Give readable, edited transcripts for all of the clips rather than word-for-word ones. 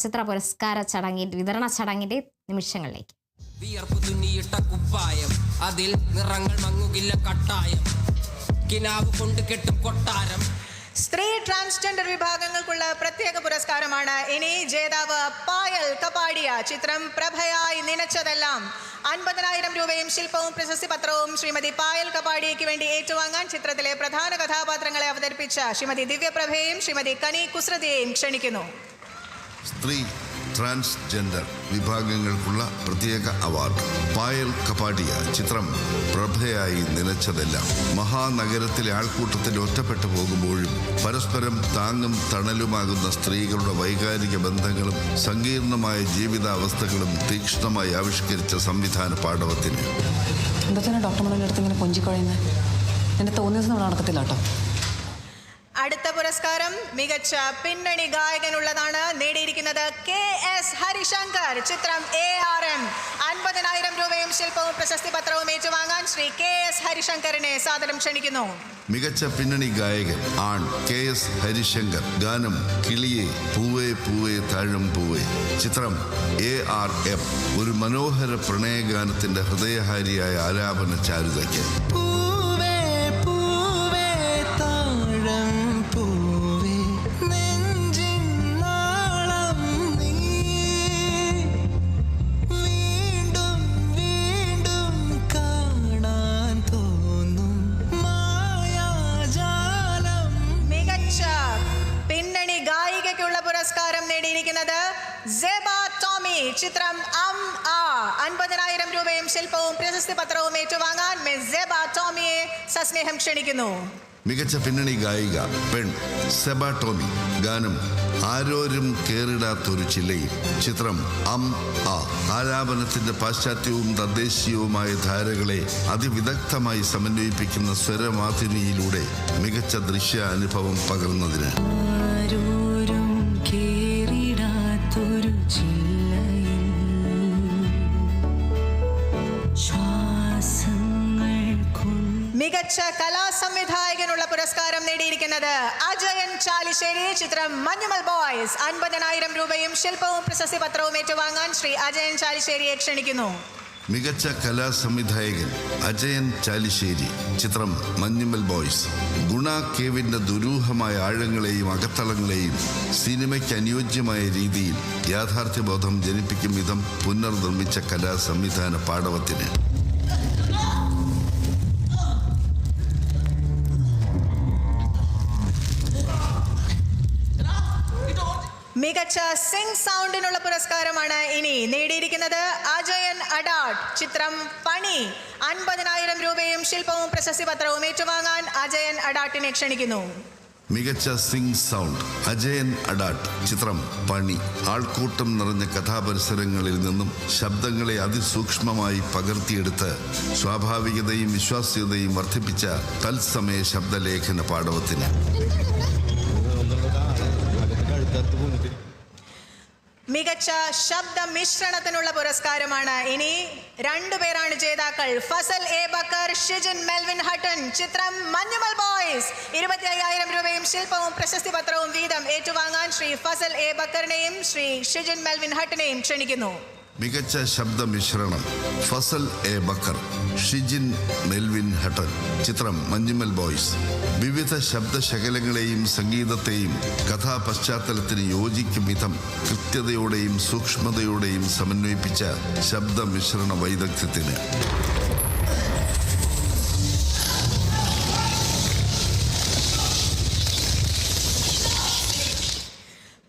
ചിത്ര പുരസ്കാര വിതരണ ചടങ്ങിന്റെ നിമിഷങ്ങളിലേക്ക്. വിയർപ്പ് തുന്നിയിട്ട കുപ്പായം, അതിൽ നിറങ്ങൾ മങ്ങുകില്ല കട്ടായം, കിനാവ് കൊണ്ട് കെട്ടും കൊട്ടാരം. സ്ത്രീ ട്രാൻസ്ജെൻഡർ വിഭാഗങ്ങൾക്കുള്ള പ്രത്യേക പുരസ്കാരമാണ് ഇനി. ജേതാവ് പായൽ കപാടിയ. ചിത്രം പ്രഭയായി നനച്ചതെല്ലാം. 50,000 രൂപയും ശില്പവും പ്രശസ്തി പത്രവും ശ്രീമതി പായൽ കപാടിയയ്ക്ക് വേണ്ടി ഏറ്റുവാങ്ങാൻ ചിത്രത്തിലെ പ്രധാന കഥാപാത്രങ്ങളെ അവതരിപ്പിച്ച ശ്രീമതി ദിവ്യപ്രഭയെയും ശ്രീമതി കനി കുസൃതിയെയും ക്ഷണിക്കുന്നു. സ്ത്രീ ട്രാൻസ്ജെൻഡർ വിഭാഗങ്ങൾക്കുള്ള പ്രത്യേക അവാർഡ്. പായൽ കപാടിയ. ചിത്രം പ്രഭയായി നനച്ചതെല്ലാം. മഹാനഗരത്തിലെ ആൾക്കൂട്ടത്തിൽ ഒറ്റപ്പെട്ടു പോകുമ്പോഴും പരസ്പരം താങ്ങും തണലുമാകുന്ന സ്ത്രീകളുടെ വൈകാരിക ബന്ധങ്ങളും സങ്കീർണമായ ജീവിതാവസ്ഥകളും തീക്ഷ്ണമായി ആവിഷ്കരിച്ച സംവിധാന പാടവത്തിന്. എന്താ ഡോക്ടർമാരുടെ അടുത്ത് ഇങ്ങനെ കൊഞ്ചിക്കൊഴിയുന്നത്? എന്റെ തോന്നിയ ദിവസം നടക്കത്തില്ല കേട്ടോ. അടുത്ത പുരസ്കാരം മികച്ച പിന്നണി ഗായകനുള്ളതാണ്. നേടിയിരിക്കുന്നത് KS ഹരിശങ്കർ. ചിത്രം ARM. 50,000 രൂപയും ശില്പവും പ്രശസ്തി പത്രവും ഏറ്റുവാങ്ങാൻ ശ്രീ KS ഹരിശങ്കറിനെ സാദരം ക്ഷണിക്കുന്നു. മികച്ച പിന്നണി ഗായകൻ ആൺ KS ഹരിശങ്കർ. ഗാനം കിളിയെ പൂവേ പൂവേ താഴും പൂവേ. ചിത്രം ARM. ഒരു മനോഹര പ്രണയഗാനത്തിന്റെ ഹൃദയഹാരിയായ ആലാപന ചാരുതയ്ക്ക്. പുരസ്കാരം നേടിയിരിക്കുന്നത് സെബ ടോമി. ചിത്രം 50,000 രൂപയും ശില്പവും പ്രശസ്തി പത്രവും ഏറ്റുവാങ്ങാൻ മിസ് സെബ ടോമിയെ സസ്നേഹം ക്ഷണിക്കുന്നു. മികച്ച പിന്നണി ഗായിക പെൺ സെബ ടോമി. ഗാനം ആരോരും കേറിടാത്തൊരു ചില്ലയിൽ. ചിത്രം ആലാപനത്തിന്റെ പാശ്ചാത്യവും തദ്ദേശീയവുമായ ധാരകളെ അതിവിദഗ്ധമായി സമന്വയിപ്പിക്കുന്ന സ്വരമാധുരിയിലൂടെ മികച്ച ദൃശ്യ അനുഭവം പകർന്നതിന്. മികച്ച കലാ സംവിധായകനുള്ള പുരസ്കാരം നേടിയിരിക്കുന്നത് അജയൻ ചാലിശ്ശേരി. ചിത്രം മഞ്ഞുമൽ ബോയ്സ്. 50,000 രൂപയും ശില്പവും പ്രശസ്തി പത്രവും ഏറ്റുവാങ്ങാൻ ശ്രീ അജയൻ ചാലിശ്ശേരിയെ ക്ഷണിക്കുന്നു. മികച്ച കലാ സംവിധായകൻ അജയൻ ചാലിശ്ശേരി. ചിത്രം മഞ്ഞുമൽ ബോയ്സ്. ഗുണ കേവിന്റെ ദുരൂഹമായ ആഴങ്ങളെയും അകത്തളങ്ങളെയും സിനിമയ്ക്ക് അനുയോജ്യമായ രീതിയിൽ യാഥാർത്ഥ്യബോധം ജനിപ്പിക്കും വിധം പുനർനിർമ്മിച്ച കലാ സംവിധാന പാടവത്തിന്. മികച്ച സിംഗ് സൗണ്ടിനുള്ള പുരസ്കാരമാണ് ഇനി. നേടിയിരിക്കുന്നത് അജയൻ അഡാട്ട്. ചിത്രം പണി. 50,000 രൂപയും ശില്പവും പ്രശസ്തി പത്രവും ഏറ്റുവാങ്ങാൻ അജയൻ അഡാട്ടിനെ ക്ഷണിക്കുന്നു. മികച്ച സിംഗ് സൗണ്ട് അജയൻ അഡാട്ട്. ചിത്രം പണി. ആൾക്കൂട്ടം നിറഞ്ഞ കഥാപരിസരങ്ങളിൽ നിന്നും ശബ്ദങ്ങളെ അതിസൂക്ഷ്മമായി പകർത്തിയെടുത്ത് സ്വാഭാവികതയും വിശ്വാസ്യതയും വർദ്ധിപ്പിച്ച തത്സമയ ശബ്ദലേഖന പാടവത്തിന്. മികച്ച ശബ്ദ മിശ്രണത്തിനുള്ള പുരസ്കാരമാണ് ഇനി. 2 പേരാണ് ജേതാക്കൾ. Fazal A Bakkar, Shijin Melvin Hutton. ചിത്രം മഞ്ഞുമൽ ബോയ്സ്. 25,000 രൂപയും ശില്പവും പ്രശസ്തി പത്രവും വീതം ഏറ്റുവാങ്ങാൻ ശ്രീ ഫസൽ എ ബക്കറിനെയും ശ്രീ ഷിജിൻ മെൽവിൻ ഹട്ടനെയും ക്ഷണിക്കുന്നു. മികച്ച ശബ്ദ മിശ്രണം Fazal A Bakkar, Shijin Melvin Hutton. ചിത്രം മഞ്ഞുമൽ ബോയ്സ്. വിവിധ ശബ്ദശകലങ്ങളെയും സംഗീതത്തെയും കഥാപശ്ചാത്തലത്തിന് യോജിക്കും വിധം കൃത്യതയോടെയും സൂക്ഷ്മതയോടെയും സമന്വയിപ്പിച്ച ശബ്ദ മിശ്രണ വൈദഗ്ധ്യത്തിന്.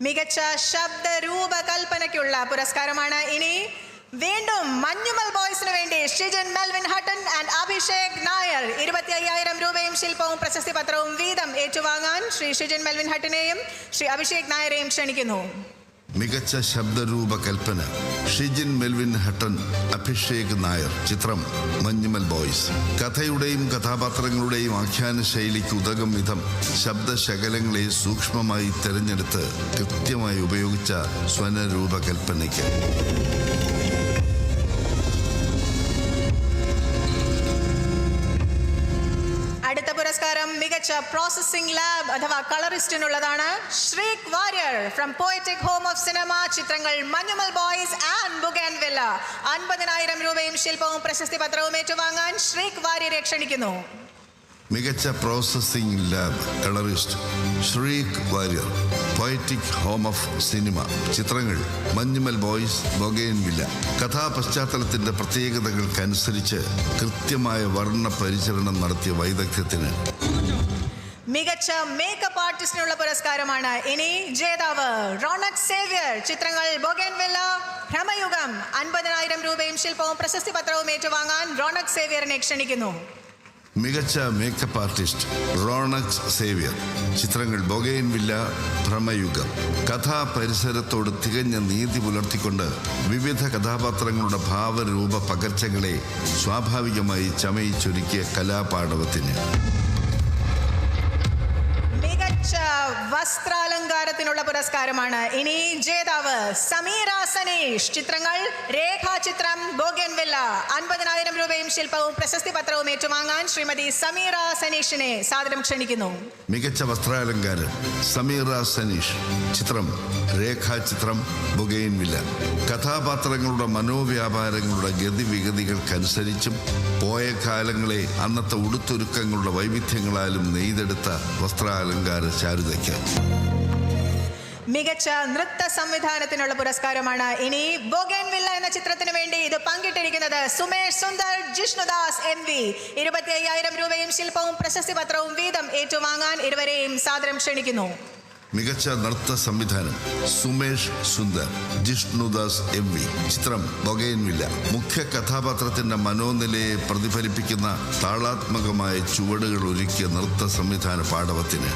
മികച്ച ശബ്ദ രൂപകൽപ്പനയ്ക്കുള്ള പുരസ്കാരമാണ് ഇനി. വീണ്ടും മഞ്ഞുമൽ ബോയ്സിന് വേണ്ടി Shijin Melvin Hutton and Abhishek Nair. 25,000 രൂപയും ശില്പവും പ്രശസ്തി പത്രവും വീതം ഏറ്റുവാങ്ങാൻ ശ്രീ ഷിജിൻ മെൽവിൻ ഹട്ടനെയും ശ്രീ അഭിഷേക് നായരെയും ക്ഷണിക്കുന്നു. മികച്ച ശബ്ദരൂപകൽപ്പന ഷിജിൻ മെൽവിൻ ഹട്ടൻ, അഭിഷേക് നായർ. ചിത്രം മഞ്ഞുമൽ ബോയ്സ്. കഥയുടെയും കഥാപാത്രങ്ങളുടെയും ആഖ്യാന ശൈലിക്ക് ഉതകും വിധം ശബ്ദശകലങ്ങളെ സൂക്ഷ്മമായി തിരഞ്ഞെടുത്ത് കൃത്യമായി ഉപയോഗിച്ച സ്വനരൂപകൽപ്പനയ്ക്ക്. അടുത്ത പുരസ്കാരം മികച്ച മികച്ച പ്രോസസ്സിംഗ് ലാബ് അഥവാ കളറിസ്റ്റിനുള്ളതാണ് Sreek Warrier from poetic home of cinema. ചിത്രങ്ങൾ മഞ്ഞുമൽ ബോയ്സ് ആൻഡ് ബൊഗൻവില്ല. 50,000 രൂപയും ശില്പവും പ്രശസ്തി പത്രവും ഏറ്റുവാങ്ങാൻ ശ്രീക് വാര്യരെ ക്ഷണിക്കുന്നു. മികച്ച processing lab colourist Sreek Warrier, poetic home of cinema. ചിത്രങ്ങൾ മഞ്ഞുമൽ ബോയ്സ്, ബൊഗെയിൻവില്ല. കഥാപശ്ചാത്തലത്തിന്റെ പ്രത്യേകതകൾക്കനുസരിച്ച് കൃത്യമായ വർണ്ണ പരിചരണം നടത്തിയ വൈദഗ്ധ്യത്തിന് മികച്ച മേക്കപ്പ് ആർട്ടിസ്റ്റിനുള്ള പുരസ്കാരമാണ് ഇനി ജേതാവ് റോണക് സേവ്യർ. ചിത്രങ്ങൾ ബൊഗൻവില്ല, ഭ്രമയുഗം. 50,000 രൂപയും ശില്പവും പ്രശസ്തി പത്രവും ഏറ്റുവാങ്ങാൻ റോണക് സേവ്യറിനെ ക്ഷണിക്കുന്നു. മികച്ച മേക്കപ്പ് ആർട്ടിസ്റ്റ് റോണക് സേവ്യർ. ചിത്രങ്ങൾ ബൊഗെയിൻവില്ല, ഭ്രമയുഗം. കഥാപരിസരത്തോട് തികഞ്ഞ നീതി പുലർത്തിക്കൊണ്ട് വിവിധ കഥാപാത്രങ്ങളുടെ ഭാവരൂപ പകർച്ചകളെ സ്വാഭാവികമായി ചമയിച്ചൊരുക്കിയ കലാപാടവത്തിന് വസ്ത്രാലങ്കാരത്തിനുള്ള പുരസ്കാരമാണ് ഇനി ജേതാവ് സമീറ സനീഷ്. ചിത്രങ്ങൾ രേഖാചിത്രം, ബൊഗൻവില്ല. 50,000 രൂപയും ശില്പവും പ്രശസ്തി പത്രവും ഏറ്റുവാങ്ങാൻ ശ്രീമതി സമീറ സനീഷിനെ സാദരം ക്ഷണിക്കുന്നു. മികച്ച വസ്ത്രാലങ്കാരം സമീറ സനീഷ്. ചിത്രം രേഖാചിത്രം, ബൊഗെയിൻവില്ല. കഥാപാത്രങ്ങളുടെ മനോവ്യാപാരങ്ങളുടെ ഗതിവിഗതികൾക്കനുസരിച്ചും പോയ കാലങ്ങളെ അന്നത്തെ ഉടുത്തൊരുക്കങ്ങളുടെ വൈവിധ്യങ്ങളാലും നെയ്തെടുത്ത വസ്ത്രാലങ്കാര ചാരുതയ്ക്ക് മികച്ച നൃത്ത സംവിധാനത്തിനുള്ള പുരസ്കാരമാണ് ഇനി ബൊഗൻവില്ല എന്ന ചിത്രത്തിന് വേണ്ടി ഇത് പങ്കിട്ടിരിക്കുന്നത് സുമേഷ് സുന്ദർ, ജിഷ്ണുദാസ് MV. 25,000 രൂപയും ശില്പവും പ്രശസ്തി പത്രവും വീതം ഏറ്റുവാങ്ങാൻ ഇരുവരെയും സാദരം ക്ഷണിക്കുന്നു. മികച്ച നൃത്ത സംവിധാനം സുമേഷ് സുന്ദർ, ജിഷ്ണുദാസ് MV. ചിത്രം ബൊഗെയിൻവില്ല. മുഖ്യ കഥാപാത്രത്തിന്റെ മനോനിലയെ പ്രതിഫലിപ്പിക്കുന്ന താളാത്മകമായ ചുവടുകൾ ഒരുക്കിയ നൃത്ത സംവിധാന പാടവത്തിന്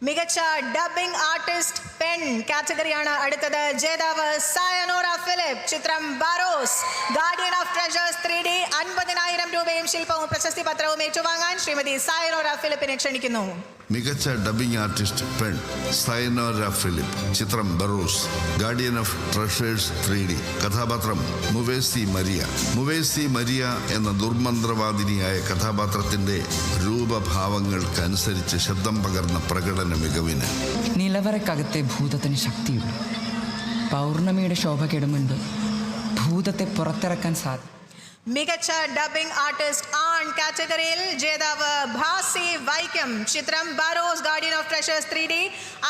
മികച്ച ഡബിംഗ് ആർട്ടിസ്റ്റ് പെൺ കാറ്റഗറിയാണ് അടുത്തത്. ജേതാവ് സയനോറ ഫിലിപ്പ്. ചിത്രം ബാരോസ്, ഗാർഡിയൻ ഓഫ് ട്രഷേഴ്സ് 3D. 50,000 രൂപയും ശില്പവും പ്രശസ്തി പത്രവും ഏറ്റുവാങ്ങാൻ ശ്രീമതി സയനോറ ഫിലിപ്പിനെ ക്ഷണിക്കുന്നു. മികച്ച ഡബിംഗ് ആർട്ടിസ്റ്റ് പെൺ സയനോര ഫിലിപ്പ്. ചിത്രം Barroz, guardian of treasures 3D. കഥാപാത്രം മുവേസി മരിയ. മുവേസി മരിയ എന്ന ദുർമന്ത്രവാദിനിയായ കഥാപാത്രത്തിന്റെ രൂപഭാവങ്ങൾക്കനുസരിച്ച് ശബ്ദം പകർന്ന പ്രകടന മികവിന് നിലവറക്കകത്തെ ഭൂതത്തിന് ശക്തിയുണ്ട്. പൗർണമിയുടെ ശോഭ കെടും മുൻപ് ഭൂതത്തെ പുറത്തിറക്കാൻ സാധിക്കും. മികച്ച ഡബിംഗ് ആർട്ടിസ്റ്റ് ആൺ കാറ്റഗറിയിൽ ജേതാവ് ഭാസി വൈക്കം. ചിത്രം ബാരോസ്, ഗാർഡിയൻ ഓഫ് ട്രഷേഴ്സ് 3D.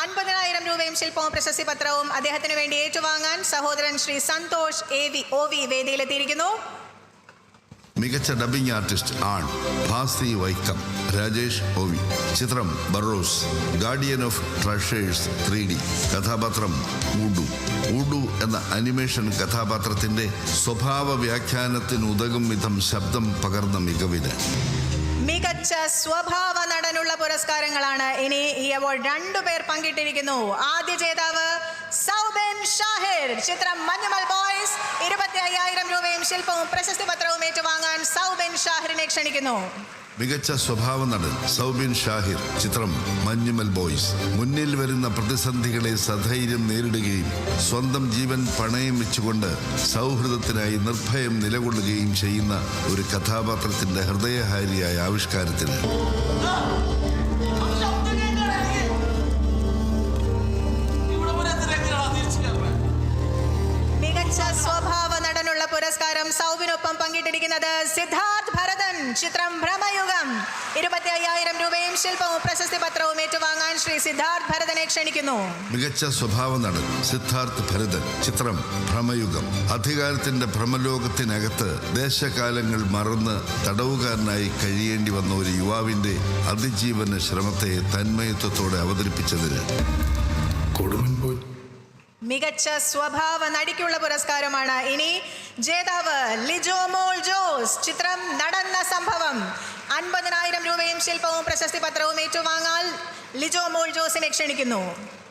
50,000 രൂപയും ശില്പവും പ്രശസ്തി പത്രവും അദ്ദേഹത്തിന് വേണ്ടി ഏറ്റുവാങ്ങാൻ സഹോദരൻ ശ്രീ സന്തോഷ് OV വേദിയിലെത്തിയിരിക്കുന്നു. മികച്ച ഡബിംഗ് ആർട്ടിസ്റ്റ് ആൺ ഭാസി വൈക്കം, രാജേഷ് OV. ചിത്രം Barroz, guardian of treasures 3D. കഥാപാത്രം ഊഡു എന്ന അനിമേഷൻ കഥാപാത്രത്തിന്റെ സ്വഭാവ വ്യാഖ്യാനത്തിനുതകും വിധം ശബ്ദം പകർന്ന മികവിന് മികച്ച സ്വഭാവ നടനുള്ള പുരസ്കാരങ്ങളാണ് ഇനി ഈ അവാർഡ് 2 പേർ പങ്കിട്ടിരിക്കുന്നു. ആദ്യ ജേതാവ് സൗബിൻ ഷാഹിർ. ചിത്രം മഞ്ഞുമൽ ബോയ്സ്. 25,000 രൂപയും ശില്പവും പ്രശസ്തി പത്രവും ഏറ്റുവാങ്ങാൻ സൗബിൻ ഷാഹിറിനെ ക്ഷണിക്കുന്നു. മികച്ച സ്വഭാവ നടൻ സൗബിൻ ഷാഹിർ. ചിത്രം മഞ്ഞുമൽ ബോയ്സ്. മുന്നിൽ വരുന്ന പ്രതിസന്ധികളെ സധൈര്യം നേരിടുകയും സ്വന്തം ജീവൻ പണയം വെച്ചുകൊണ്ട് സൗഹൃദത്തിനായി നിർഭയം നിലകൊള്ളുകയും ചെയ്യുന്ന ഒരു കഥാപാത്രത്തിന്റെ ഹൃദയഹാരിയായ ആവിഷ്കാരത്തിന് മികച്ച സ്വഭാവ നടനുള്ള പുരസ്കാരം സൗബിനൊപ്പം പങ്കിട്ടിരിക്കുന്നത് സിദ്ധാർത്ഥ് ഭരതൻ. ചിത്രം ഭ്രമയുഗം. 25,000 രൂപയും ശില്പവും പ്രശസ്തി പത്രവും ഏറ്റുവാങ്ങാൻ ശ്രീ സിദ്ധാർത്ഥ് ഭരതനെ ക്ഷണിക്കുന്നു. മികച്ച സ്വഭാവ നടൻ സിദ്ധാർത്ഥ് ഭരതൻ. ചിത്രം ഭ്രമയുഗം. അധികാരത്തിന്റെ ഭ്രമലോകത്തിനകത്ത് ദേശകാലങ്ങൾ മറന്ന് തടവുകാരനായി കഴിയേണ്ടി വന്ന ഒരു യുവാവിന്റെ അതിജീവന ശ്രമത്തെ തന്മയത്വത്തോടെ അവതരിപ്പിച്ചതിന് മികച്ച സ്വഭാവ നടിക്കുള്ള പുരസ്കാരമാണ് ഇനി ജേതാവ് ലിജോ മോൾ ജോസ്. ചിത്രം നടന്ന സംഭവം. 50,000 രൂപയും ശില്പവും പ്രശസ്തി പത്രവും ഏറ്റുവാങ്ങാൻ ലിജോ മോൾ ജോസിനെ ക്ഷണിക്കുന്നു.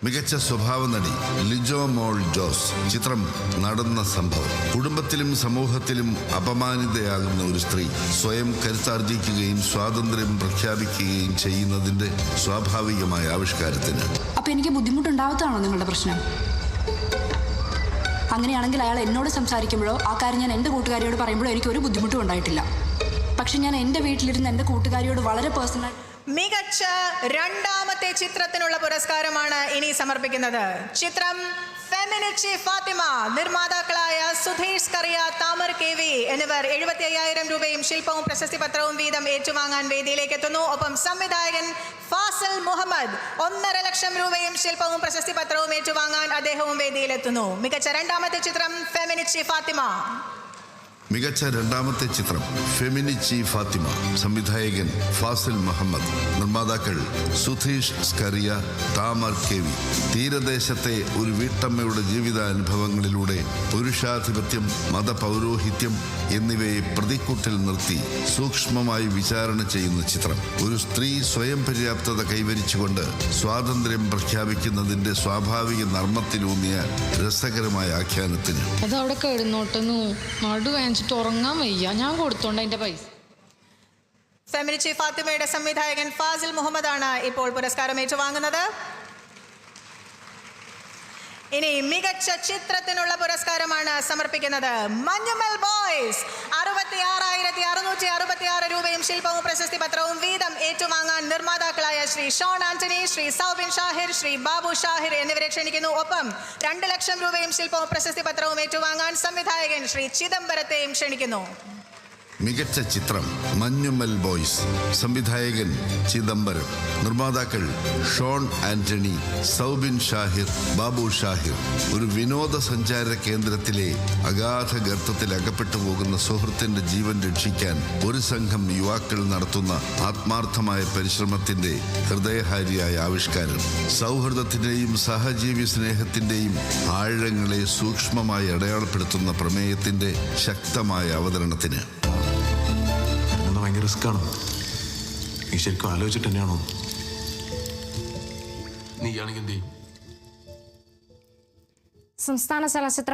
മികച്ച സ്വഭാവ നടി ലിജോ മോൾ ജോസ്. ചിത്രം നടന്ന സംഭവം. കുടുംബത്തിലും സമൂഹത്തിലും അപമാനിതയാകുന്ന ഒരു സ്ത്രീ സ്വയം കരുത്താർജിക്കുകയും സ്വാതന്ത്ര്യം പ്രഖ്യാപിക്കുകയും ചെയ്യുന്നതിന്റെ സ്വാഭാവികമായ ആവിഷ്കാരത്തിന്. അപ്പൊ എനിക്ക് ബുദ്ധിമുട്ടുണ്ടാവത്താണോ നിങ്ങളുടെ പ്രശ്നം? അങ്ങനെയാണെങ്കിൽ അയാൾ എന്നോട് സംസാരിക്കുമ്പോഴോ ആ കാര്യം ഞാൻ എൻ്റെ കൂട്ടുകാരിയോട് പറയുമ്പോഴോ എനിക്ക് ഒരു ബുദ്ധിമുട്ടും ഉണ്ടായിട്ടില്ല. പക്ഷെ ഞാൻ എൻ്റെ വീട്ടിലിരുന്ന് എൻ്റെ കൂട്ടുകാരിയോട് വളരെ പേഴ്സണൽ. മികച്ച രണ്ടാമത്തെ ചിത്രത്തിനുള്ള പുരസ്കാരമാണ് ഇനി സമർപ്പിക്കുന്നത്. ചിത്രം ഫെമിനിച്ചി ഫാത്തിമ. നിർമ്മാതാക്കളായ സുധീഷ് കറിയ, താമർ KV എന്നിവർ 75,000 രൂപയും ശില്പവും പ്രശസ്തി പത്രവും വീതം ഏറ്റുവാങ്ങാൻ വേദിയിലേക്ക് എത്തുന്നു. ഒപ്പം സംവിധായകൻ ഫാസിൽ മുഹമ്മദ് 1.5 ലക്ഷം രൂപയും ശില്പവും പ്രശസ്തി പത്രവും ഏറ്റുവാങ്ങാൻ അദ്ദേഹവും വേദിയിലെത്തുന്നു. മികച്ച രണ്ടാമത്തെ ചിത്രം ഫെമിനിച്ചി ഫാത്തിമ. മികച്ച രണ്ടാമത്തെ ചിത്രം ഫെമിനിച്ചി ഫാത്തിമ. സംവിധായകൻ ഫാസിൽ മുഹമ്മദ്. നിർമ്മാതാക്കൾ സുധീഷ് സ്കറിയ, താമർ KV. തീരദേശത്തെ ഒരു വീട്ടമ്മയുടെ ജീവിതാനുഭവങ്ങളിലൂടെ പുരുഷാധിപത്യം, മതപൗരോഹിത്യം എന്നിവയെ പ്രതിക്കൂട്ടിൽ നിർത്തി സൂക്ഷ്മമായി വിചാരണ ചെയ്യുന്ന ചിത്രം. ഒരു സ്ത്രീ സ്വയം പര്യാപ്തത കൈവരിച്ചുകൊണ്ട് സ്വാതന്ത്ര്യം പ്രഖ്യാപിക്കുന്നതിന്റെ സ്വാഭാവിക നർമ്മത്തിലൂന്നിയ രസകരമായ ആഖ്യാനത്തിന്. അതവിടെ കേടുന്നോട്ടെന്നു നടു വേഞ്ചിട്ട് ഉറങ്ങാൻ വയ്യ. ഞാൻ കൊടുത്തോണ്ട് അതിന്റെ പൈസ. ഫെമിനിച്ചി ഫാത്തിമയുടെ സംവിധായകൻ ഫാസിൽ മുഹമ്മദ് ആണ് ഇപ്പോൾ പുരസ്കാരം ഏറ്റുവാങ്ങുന്നത്. ഇനി മികച്ച ചിത്രത്തിനുള്ള പുരസ്കാരമാണ് സമർപ്പിക്കുന്നത്. മഞ്ഞുമൽ ബോയ്സ്. 66,666 രൂപയും ശില്പവും പ്രശസ്തി പത്രവും വീതം ഏറ്റുവാങ്ങാൻ നിർമ്മാതാക്കളായ ശ്രീ ഷോൺ ആന്റണി, ശ്രീ സൗബിൻ ഷാഹിർ, ശ്രീ ബാബു ഷാഹിർ എന്നിവരെ ക്ഷണിക്കുന്നു. ഒപ്പം 2 ലക്ഷം രൂപയും ശില്പവും പ്രശസ്തി പത്രവും ഏറ്റുവാങ്ങാൻ സംവിധായകൻ ശ്രീ ചിദംബരത്തെയും ക്ഷണിക്കുന്നു. മികച്ച ചിത്രം മഞ്ഞുമൽ ബോയ്സ്. സംവിധായകൻ ചിദംബരം. നിർമ്മാതാക്കൾ ഷോൺ ആന്റണി, സൗബിൻ ഷാഹിർ, ബാബു ഷാഹിർ. ഒരു വിനോദസഞ്ചാര കേന്ദ്രത്തിലെ അഗാധ ഗർത്തത്തിൽ അകപ്പെട്ടു പോകുന്ന സുഹൃത്തിന്റെ ജീവൻ രക്ഷിക്കാൻ ഒരു സംഘം യുവാക്കൾ നടത്തുന്ന ആത്മാർത്ഥമായ പരിശ്രമത്തിന്റെ ഹൃദയഹാരിയായ ആവിഷ്കാരം. സൗഹൃദത്തിന്റെയും സഹജീവി സ്നേഹത്തിന്റെയും ആഴങ്ങളെ സൂക്ഷ്മമായി അടയാളപ്പെടുത്തുന്ന പ്രമേയത്തിന്റെ ശക്തമായ അവതരണത്തിന്. ഭയങ്കര റിസ്ക്കാണ്. നീ ശരിക്കും ആലോചിച്ചിട്ട് തന്നെയാണോ? നീ ആണെങ്കിൽ എന്ത് ചെയ്യും? സംസ്ഥാന ചലച്ചിത്ര